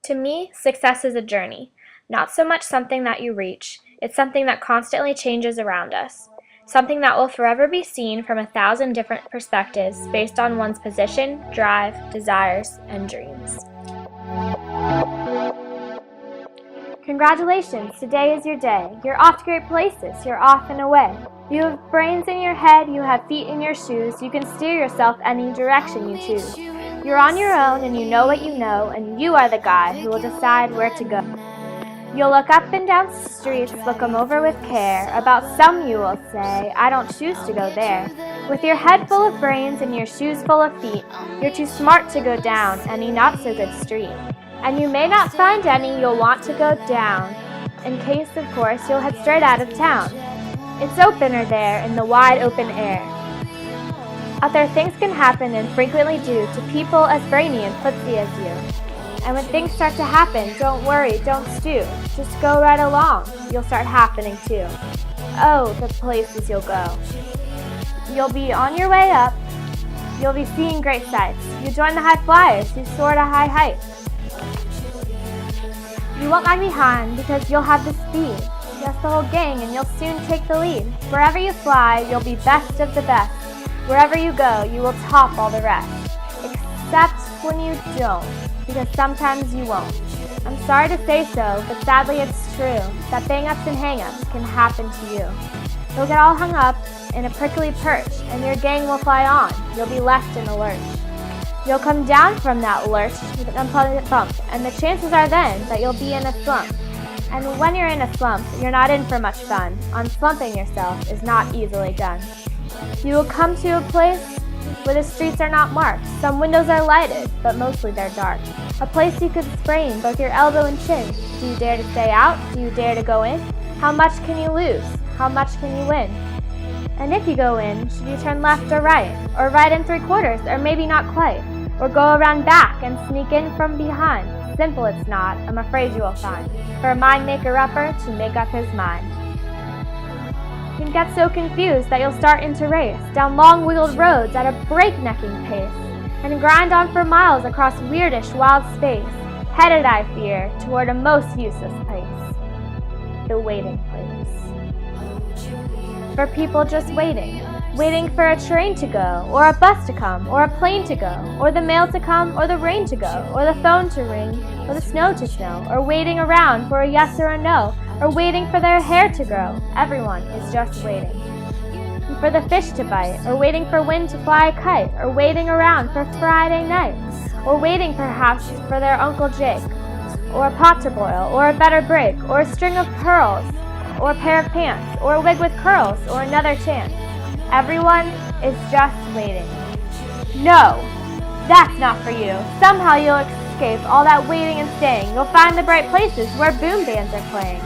To me, success is a journey, not so much something that you reach. It's something that constantly changes around us, something that will forever be seen from 1,000 different perspectives based on one's position, drive, desires, and dreams. Congratulations, today is your day. You're off to great places, you're off and away. You have brains in your head, you have feet in your shoes, you can steer yourself any direction you choose. You're on your own and you know what you know, and you are the guy who will decide where to go. You'll look up and down streets, look them over with care. About some you will say, I don't choose to go there. With your head full of brains and your shoes full of feet, you're too smart to go down any not-so-good street. And you may not find any you'll want to go down, in case, of course, you'll head straight out of town. It's opener there in the wide open air. Out there things can happen and frequently do to people as brainy and footsie as you. And when things start to happen, don't worry, don't stew. Just go right along, you'll start happening too. Oh, the places you'll go. You'll be on your way up, you'll be seeing great sights. You join the high flyers who soar to high heights. You won't lag behind because you'll have the speed. Yes, the whole gang, and you'll soon take the lead. Wherever you fly, you'll be best of the best. Wherever you go, you will top all the rest. Except when you don't, because sometimes you won't. I'm sorry to say so, but sadly it's true, that bang-ups and hang-ups can happen to you. You'll get all hung up in a prickly perch, and your gang will fly on. You'll be left in a lurch. You'll come down from that lurch with an unpleasant bump, and the chances are then that you'll be in a slump. And when you're in a slump, you're not in for much fun. Unslumping yourself is not easily done. You will come to a place where the streets are not marked. Some windows are lighted, but mostly they're dark. A place you could sprain both your elbow and chin. Do you dare to stay out? Do you dare to go in? How much can you lose? How much can you win? And if you go in, should you turn left or right in 3/4, or maybe not quite, or go around back and sneak in from behind? Simple it's not, I'm afraid you will find, for a mind-maker-upper to make up his mind. You can get so confused that you'll start into race down long wheeled roads at a breaknecking pace, and grind on for miles across weirdish wild space, headed, I fear, toward a most useless place, the waiting place. For people just waiting for a train to go, or a bus to come, or a plane to go, or the mail to come, or the rain to go, or the phone to ring, or the snow to snow, or waiting around for a yes or a no, or waiting for their hair to grow. Everyone is just waiting. And for the fish to bite, or waiting for wind to fly a kite, or waiting around for Friday night, or waiting perhaps for their Uncle Jake, or a pot to boil, or a better break, or a string of pearls, or a pair of pants, or a wig with curls, or another chance. Everyone is just waiting. No, that's not for you. Somehow you'll escape all that waiting and staying. You'll find the bright places where boom bands are playing.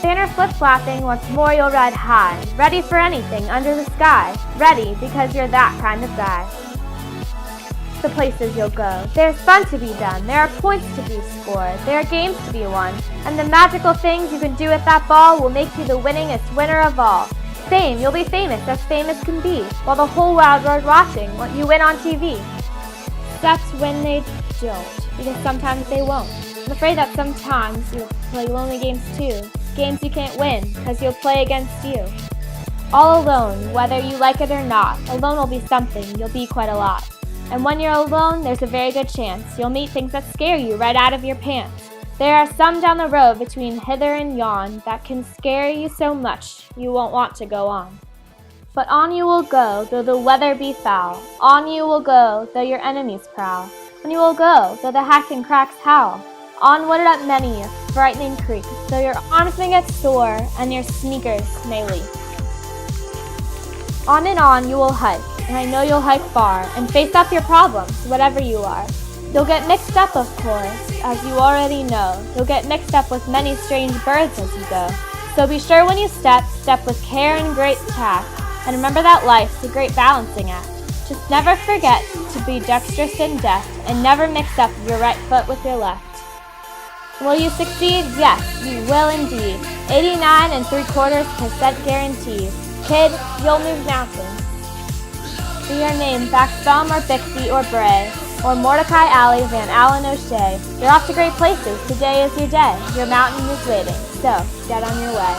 Banner flip-flopping, once more you'll ride high, ready for anything under the sky. Ready because you're that kind of guy. The places you'll go. There's fun to be done, there are points to be scored, there are games to be won, and the magical things you can do with that ball will make you the winningest winner of all. Fame, you'll be famous as famous can be, while the whole world is watching what you win on TV. Except when they don't, because sometimes they won't. I'm afraid that sometimes you'll play lonely games too, games you can't win, because you'll play against you. All alone, whether you like it or not, alone will be something, you'll be quite a lot. And when you're alone, there's a very good chance you'll meet things that scare you right out of your pants. There are some down the road between hither and yon that can scare you so much you won't want to go on. But on you will go, though the weather be foul. On you will go, though your enemies prowl. On you will go, though the hacks and cracks howl. Onward up many a frightening creek, though your arms may get sore and your sneakers may leak. On and on you will hike, and I know you'll hike far, and face up your problems, whatever you are. You'll get mixed up, of course, as you already know. You'll get mixed up with many strange birds as you go. So be sure when you step with care and great tact, and remember that life's a great balancing act. Just never forget to be dexterous and deft, and never mix up your right foot with your left. Will you succeed? Yes, you will indeed. 89 3/4% guaranteed. Kid, you'll move mountains. Be your name Baxthumb or Bixby or Bray. or Mordecai Alley, Van Allen, O'Shea. You're off to great places. Today is your day. Your mountain is waiting. So, get on your way.